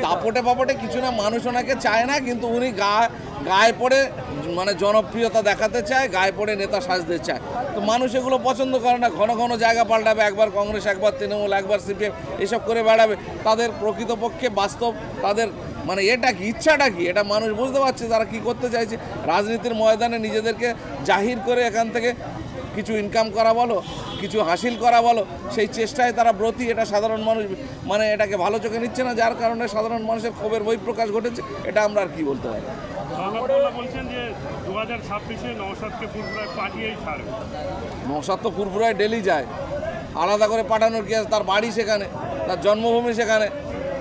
দাপটে বাপটে কিছু না, মানুষ ওনাকে চায় না, কিন্তু উনি গায়ে পড়ে মানে জনপ্রিয়তা দেখাতে চায়, গায়ে পড়ে নেতা সাজতে চায়। তো মানুষ এগুলো পছন্দ করে না। ঘন ঘন জায়গা পাল্টাবে, একবার কংগ্রেস, একবার তৃণমূল, একবার সিপিএম, এসব করে বেড়াবে। তাদের প্রকৃতপক্ষে বাস্তব তাদের মানে এটা কি, ইচ্ছাটা কি, এটা মানুষ বুঝতে পারছে তারা কি করতে চাইছে। রাজনীতির ময়দানে নিজেদেরকে জাহির করে এখান থেকে কিছু ইনকাম করা বলো, কিছু হাসিল করা বলো, সেই চেষ্টায় তারা ব্রতী। এটা সাধারণ মানুষ মানে এটাকে ভালো চোখে নিচ্ছে না, যার কারণে সাধারণ মানুষের ক্ষোভের বহিঃপ্রকাশ ঘটেছে। এটা আমরা আর কি বলতে পারি। বলছেন যে 2026-এ নওশাদকে ফুরফুরায় পাঠিয়েই ছাড়বে। নওশাদ তো ফুরফুরায় ডেলি যায়, আলাদা করে পাঠানোর কি আছে? তার বাড়ি সেখানে, তার জন্মভূমি সেখানে।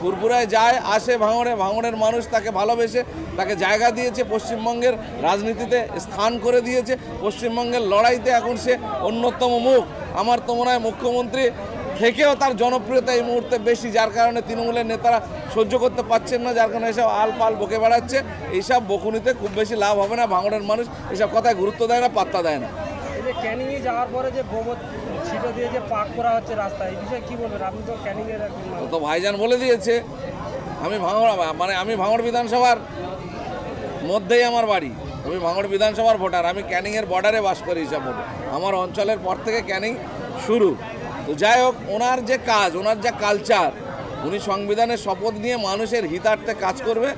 ফুরফুরায় যায়, আসে ভাঙড়ে, ভাঙড়ের মানুষ তাকে ভালোবেসে তাকে জায়গা দিয়েছে, পশ্চিমবঙ্গের রাজনীতিতে স্থান করে দিয়েছে, পশ্চিমবঙ্গের লড়াইতে এখন সে অন্যতম মুখ। আমার তো মনে হয় মুখ্যমন্ত্রী থেকেও তার জনপ্রিয়তা এই মুহূর্তে বেশি, যার কারণে তৃণমূলের নেতারা সহ্য করতে পারছেন না, যার কারণে এসব আলপাল বকে বেড়াচ্ছে। এইসব বকুনিতে খুব বেশি লাভ হবে না। ভাঙড়ের মানুষ এসব কথায় গুরুত্ব দেয় না, পাত্তা দেয় না। এই যে ক্যানিংয়ে যাওয়ার পরে যে গোবর ছিটো দিয়ে যে পাক করা হচ্ছে রাস্তায়, এই বিষয়ে কী বলবেন? আপনি তো ক্যানিংয়ের তো ভাইজান বলে দিয়েছে, আমি ভাঙড় বিধানসভার মধ্যেই আমার বাড়ি, আমি ভাঙড় বিধানসভার ভোটার, আমি ক্যানিংয়ের বর্ডারে বাস করি হিসাব মতো। আমার অঞ্চলের পর থেকে ক্যানিং শুরু। তো যাই হোক, ওনার যে কাজ, ওনার যা কালচার, উনি সংবিধানের শপথ নিয়ে মানুষের হিতার্থে কাজ করবে,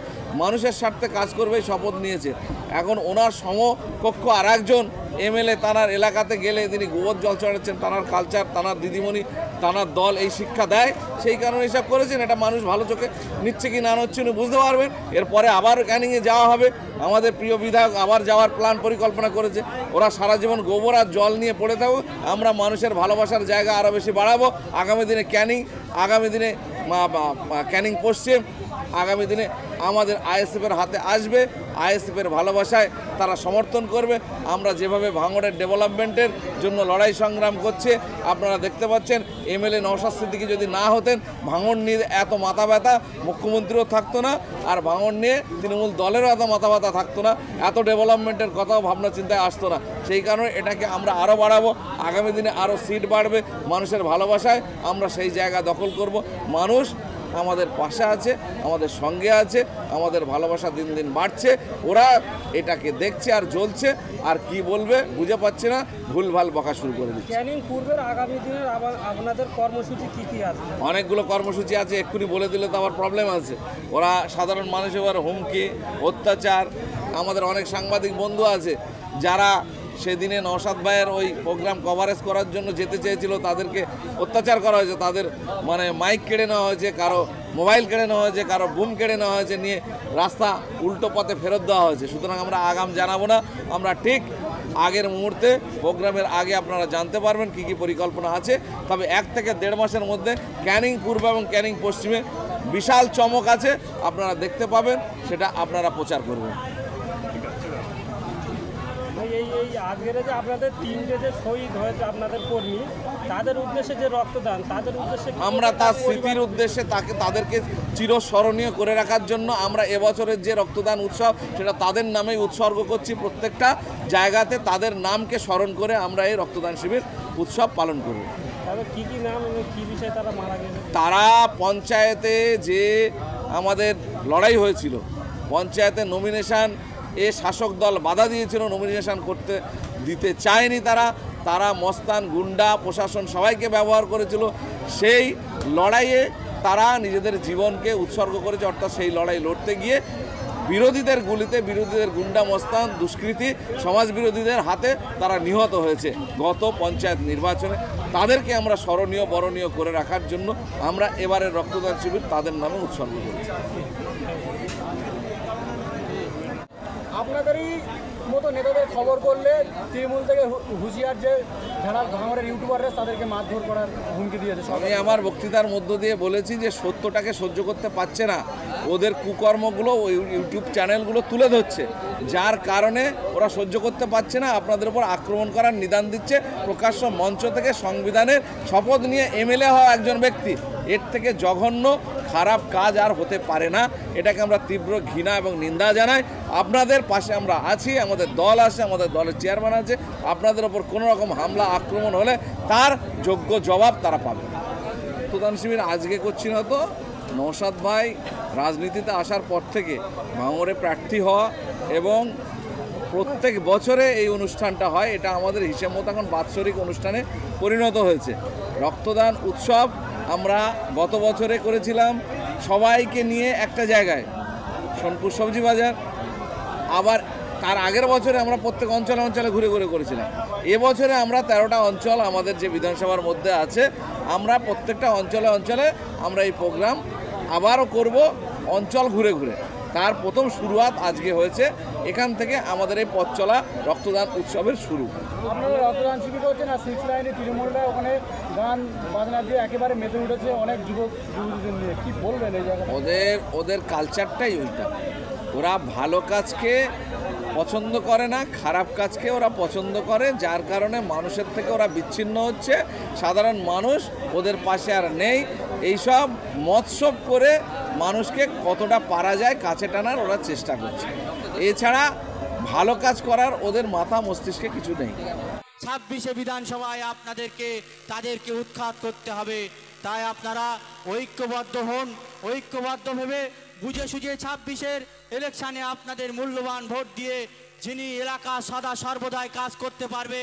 মানুষের স্বার্থে কাজ করবে, শপথ নিয়েছে। এখন ওনার সমকক্ষ আর একজন এমএলএ তানার এলাকাতে গেলে তিনি গোবর জল চড়াচ্ছেন, তানার কালচার, তানার দিদিমণি, তানার দল এই শিক্ষা দেয়, সেই কারণে এসব করেছেন। এটা মানুষ ভালো চোখে নিচ্ছে কি না নিচ্ছে উনি বুঝতে পারবেন। এরপরে আবার ক্যানিংয়ে যাওয়া হবে, আমাদের প্রিয় বিধায়ক আবার যাওয়ার প্ল্যান পরিকল্পনা করেছে। ওরা সারা জীবন গোবর আর জল নিয়ে পড়ে থাকবো, আমরা মানুষের ভালোবাসার জায়গা আরও বেশি বাড়াবো। আগামী দিনে ক্যানিং, আগামী দিনে ক্যানিং পশ্চিম, আগামী দিনে আমাদের আইএসএফের হাতে আসবে। আইএসএফের ভালোবাসায় তারা সমর্থন করবে। আমরা যেভাবে ভাঙড়ের ডেভেলপমেন্টের জন্য লড়াই সংগ্রাম করছে, আপনারা দেখতে পাচ্ছেন। এমএলএ নওশাদ সিদ্দিকী যদি না হতেন, ভাঙড় নিয়ে এত মাথা ব্যথা মুখ্যমন্ত্রীও থাকতো না, আর ভাঙড় নিয়ে তৃণমূল দলেরও এত মাথা ব্যথা থাকতো না, এত ডেভেলপমেন্টের কথাও ভাবনা চিন্তায় আসতো না। সেই কারণে এটাকে আমরা আরও বাড়াবো। আগামী দিনে আরও সিট বাড়বে। মানুষের ভালোবাসায় আমরা সেই জায়গা দখল করব। মানুষ আমাদের পাশে আছে, আমাদের সঙ্গে আছে, আমাদের ভালোবাসা দিন দিন বাড়ছে। ওরা এটাকে দেখছে আর জ্বলছে, আর কি বলবে বুঝে পাচ্ছে না, ভুলভাল বকা শুরু করে দিচ্ছে। ক্যানিং পূর্বের আগামী দিনের আপনাদের কর্মসূচি কী কী আছে? অনেকগুলো কর্মসূচি আছে, এক্ষুনি বলে দিলে তো আবার প্রবলেম আছে। ওরা সাধারণ মানুষের উপর হুমকি, অত্যাচার, আমাদের অনেক সাংবাদিক বন্ধু আছে যারা সেদিনে নওশাদ ভাইয়ের ওই প্রোগ্রাম কভারেজ করার জন্য যেতে চেয়েছিল, তাদেরকে অত্যাচার করা হয়েছে, তাদের মানে মাইক কেড়ে নেওয়া হয়েছে, কারো মোবাইল কেড়ে নেওয়া হয়েছে, কারো বুম কেড়ে নেওয়া হয়েছে, নিয়ে রাস্তা উল্টো পথে ফেরত দেওয়া হয়েছে। সুতরাং আমরা আগাম জানাবো না, আমরা ঠিক আগের মুহূর্তে প্রোগ্রামের আগে আপনারা জানতে পারবেন কী কী পরিকল্পনা আছে। তবে 1 থেকে 1.5 মাসের মধ্যে ক্যানিং পূর্ব এবং ক্যানিং পশ্চিমে বিশাল চমক আছে, আপনারা দেখতে পাবেন, সেটা আপনারা প্রচার করবেন। এই আজকের যে আপনাদের 3টে যে শহীদ হয়েছে আপনাদের কর্মী, তাদের উদ্দেশ্যে যে রক্তদান, তাদের উদ্দেশ্যে আমরা তার স্মৃতির উদ্দেশ্যে তাদেরকে চিরস্মরণীয় করে রাখার জন্য আমরা এবছরের যে রক্তদান উৎসব, সেটা তাদের নামেই উৎসর্গ করছি। প্রত্যেকটা জায়গাতে তাদের নামকে স্মরণ করে আমরা এই রক্তদান শিবির উৎসব পালন করব। তবে কী কী নাম এবং কী বিষয়ে তারা মারা গেছে? তারা পঞ্চায়েতে যে আমাদের লড়াই হয়েছিল, পঞ্চায়েতে নমিনেশন শাসক দল বাধা দিয়েছিল, নমিনেশন করতে দিতে চায়নি। তারা মস্তান, গুন্ডা, প্রশাসন সবাইকে ব্যবহার করেছিল। সেই লড়াইয়ে তারা নিজেদের জীবনকে উৎসর্গ করেছে, অর্থাৎ সেই লড়াই লড়তে গিয়ে বিরোধীদের গুলিতে, বিরোধীদের গুন্ডা, মস্তান, দুষ্কৃতী, সমাজ বিরোধীদের হাতে তারা নিহত হয়েছে গত পঞ্চায়েত নির্বাচনে। তাদেরকে আমরা স্মরণীয়, বরণীয় করে রাখার জন্য আমরা এবারের রক্তদান শিবির তাদের নামে উৎসর্গ করেছি। আপনাদেরই মতো নেতাদের খবর করলে তৃণমূল থেকে হুঁশিয়ার যে যারা ভাঙড়ের ইউটিউবাররা তাদেরকে মারধর করার হুমকি দিয়েছে। আমি আমার বক্তৃতার মধ্য দিয়ে বলেছি যে সত্যটাকে সহ্য করতে পারছে না, ওদের কুকর্মগুলো ওই ইউটিউব চ্যানেলগুলো তুলে ধরছে, যার কারণে ওরা সহ্য করতে পারছে না, আপনাদের উপর আক্রমণ করার নিদান দিচ্ছে। প্রকাশ্য মঞ্চ থেকে সংবিধানের শপথ নিয়ে এমএলএ হওয়া একজন ব্যক্তি এর থেকে জঘন্য খারাপ কাজ আর হতে পারে না। এটাকে আমরা তীব্র ঘৃণা এবং নিন্দা জানাই। আপনাদের পাশে আমরা আছি, আমাদের দল আছে, আমাদের দলের চেয়ারম্যান আছে। আপনাদের ওপর কোনো রকম হামলা আক্রমণ হলে তার যোগ্য জবাব তারা পাবে। রক্তদান শিবির আজকে করছি না তো, নওশাদ ভাই রাজনীতিতে আসার পর থেকে ভাঙড়ে প্রার্থী হওয়া এবং প্রত্যেক বছরে এই অনুষ্ঠানটা হয়, এটা আমাদের হিসেব মতো এখন বাৎসরিক অনুষ্ঠানে পরিণত হয়েছে। রক্তদান উৎসব আমরা গত বছরে করেছিলাম সবাইকে নিয়ে একটা জায়গায়, সোনপুর সবজি বাজার। আবার তার আগের বছরে আমরা প্রত্যেক অঞ্চলে অঞ্চলে ঘুরে ঘুরে করেছিলাম। এবছরে আমরা 13টা অঞ্চল আমাদের যে বিধানসভার মধ্যে আছে, আমরা প্রত্যেকটা অঞ্চলে অঞ্চলে আমরা এই প্রোগ্রাম আবারও করব, অঞ্চল ঘুরে ঘুরে। তার প্রথম শুরুয়াত আজকে হয়েছে, এখান থেকে আমাদের এই পথ চলা রক্তদান উৎসবের শুরু। আপনারা রক্তদান শিবির করছেন আর 6 লাইনে তৃণমূলরা ওখানে গান বাজনা দিয়ে একেবারে মেতে উঠেছে অনেক যুবক যুবতীদের নিয়ে, কি বলবেন এই জায়গায়? ওদের কালচারটাই ওইটা। ওরা ভালো কাজকে পছন্দ করে না, খারাপ কাজকে ওরা পছন্দ করে, যার কারণে মানুষের থেকে ওরা বিচ্ছিন্ন হচ্ছে। সাধারণ মানুষ ওদের পাশে আর নেই। এইসব মৎসব করে মানুষকে কতটা পারা যায় কাছে টানার ওরা চেষ্টা করছে। এছাড়া ভালো কাজ করার ওদের মাথা মস্তিষ্কে কিছু নেই। 26শে বিধানসভায় তাদেরকে উৎখাত করতে হবে। তাই আপনারা ঐক্যবদ্ধ হন, ঐক্যবদ্ধ ভেবে বুঝে সুঝে 26-এর ইলেকশানে আপনাদের মূল্যবান ভোট দিয়ে যিনি এলাকা সদা সর্বদাই কাজ করতে পারবে,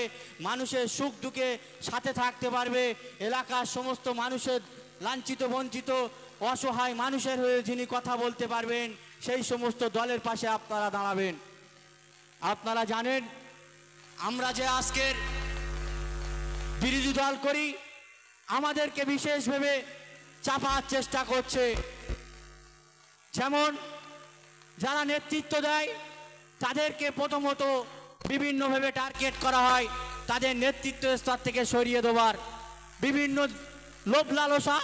মানুষের সুখ দুঃখে সাথে থাকতে পারবে, এলাকার সমস্ত মানুষের লাঞ্ছিত বঞ্চিত অসহায় মানুষের হয়ে যিনি কথা বলতে পারবেন, সেই সমস্ত দলের পাশে আপনারা দাঁড়াবেন। আপনারা জানেন আমরা যে আজকের বিরোধী দল করি, আমাদেরকে বিশেষ ভেবে চাপার চেষ্টা করছে। যেমন যারা নেতৃত্ব দেয় তাদেরকে প্রথমত বিভিন্নভাবে টার্গেট করা হয়, তাদের নেতৃত্ব স্তর থেকে সরিয়ে দেওয়ার বিভিন্ন লোভ লালসা,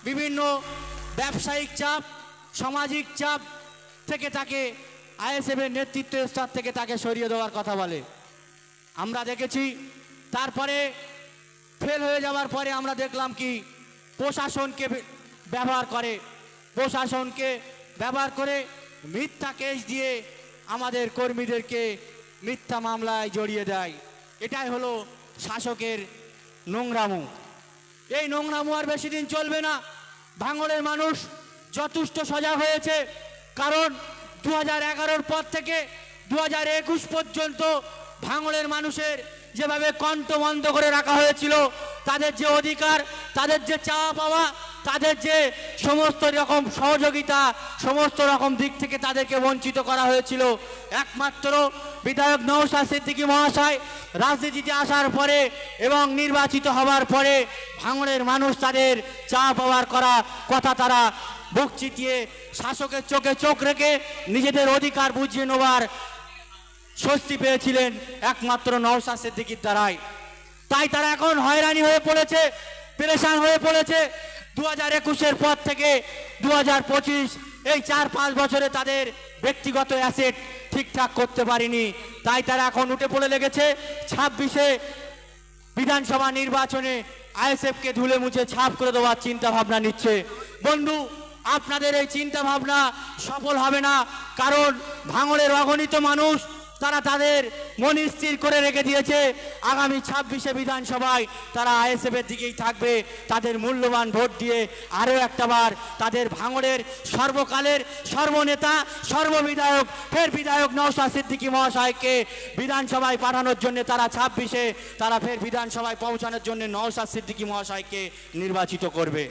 বিভিন্ন ব্যবসায়িক চাপ, সামাজিক চাপ থেকে তাকে আইএসএফের নেতৃত্ব স্তর থেকে তাকে সরিয়ে দেওয়ার কথা বলে আমরা দেখেছি। তারপরে ফেল হয়ে যাওয়ার পরে আমরা দেখলাম কি প্রশাসনকে ব্যবহার করে মিথ্যা কেস দিয়ে আমাদের কর্মীদেরকে মিথ্যা মামলায় জড়িয়ে দেয়। এটাই হলো শাসকের নোংরামো। এই নোংরামো আর বেশি দিন চলবে না। ভাঙড়ের মানুষ যথেষ্ট সজাগ হয়েছে, কারণ 2011-র পর থেকে 2021 পর্যন্ত ভাঙড়ের মানুষের যেভাবে কণ্ঠ বন্ধ করে রাখা হয়েছিল, তাদের যে অধিকার, তাদের যে চাওয়া পাওয়া, তাদের যে সমস্ত রকম সহযোগিতা, সমস্ত রকম দিক থেকে তাদেরকে বঞ্চিত করা হয়েছিল, একমাত্র বিধায়ক নওশাদ সিদ্দিকী মহাশয় রাজনীতিতে আসার পরে এবং নির্বাচিত হওয়ার পরে ভাঙড়ের মানুষ তাদের চাওয়া পাওয়ার করা কথা তারা বুক চিতিয়ে শাসকের চোখে চোখ রেখে নিজেদের অধিকার বুঝিয়ে নেওয়ার স্বস্তি পেয়েছিলেন একমাত্র নওশাদ সিদ্দিকীর দ্বারাই। তাই তারা এখন হয়রানি হয়ে পড়েছে, পেরেশান হয়ে পড়েছে। 2021-এর পর থেকে 2025 এই 4-5 বছরে তাদের ব্যক্তিগত অ্যাসেট ঠিকঠাক করতে পারেনি। তাই তারা এখন উঠে পড়ে লেগেছে 26-এ বিধানসভা নির্বাচনে আইএসএফকে ধুলে মুছে ছাপ করে দেওয়ার চিন্তা ভাবনা নিচ্ছে। বন্ধু, আপনাদের এই চিন্তা ভাবনা সফল হবে না, কারণ ভাঙড়ের অগণিত মানুষ তারা তাদের মন স্থির করে রেখে দিয়েছে আগামী 26শে বিধানসভায় তারা আইএসএফের দিকেই থাকবে। তাদের মূল্যবান ভোট দিয়ে আরও একটাবার তাদের ভাঙড়ের সর্বকালের সর্বনেতা সর্ববিধায়ক ফের বিধায়ক নওশাদ সিদ্দিকী মহাশয়কে বিধানসভায় পাঠানোর জন্য তারা 26-এ তারা ফের বিধানসভায় পৌঁছানোর জন্য নওশাদ সিদ্দিকী মহাশয়কে নির্বাচিত করবে।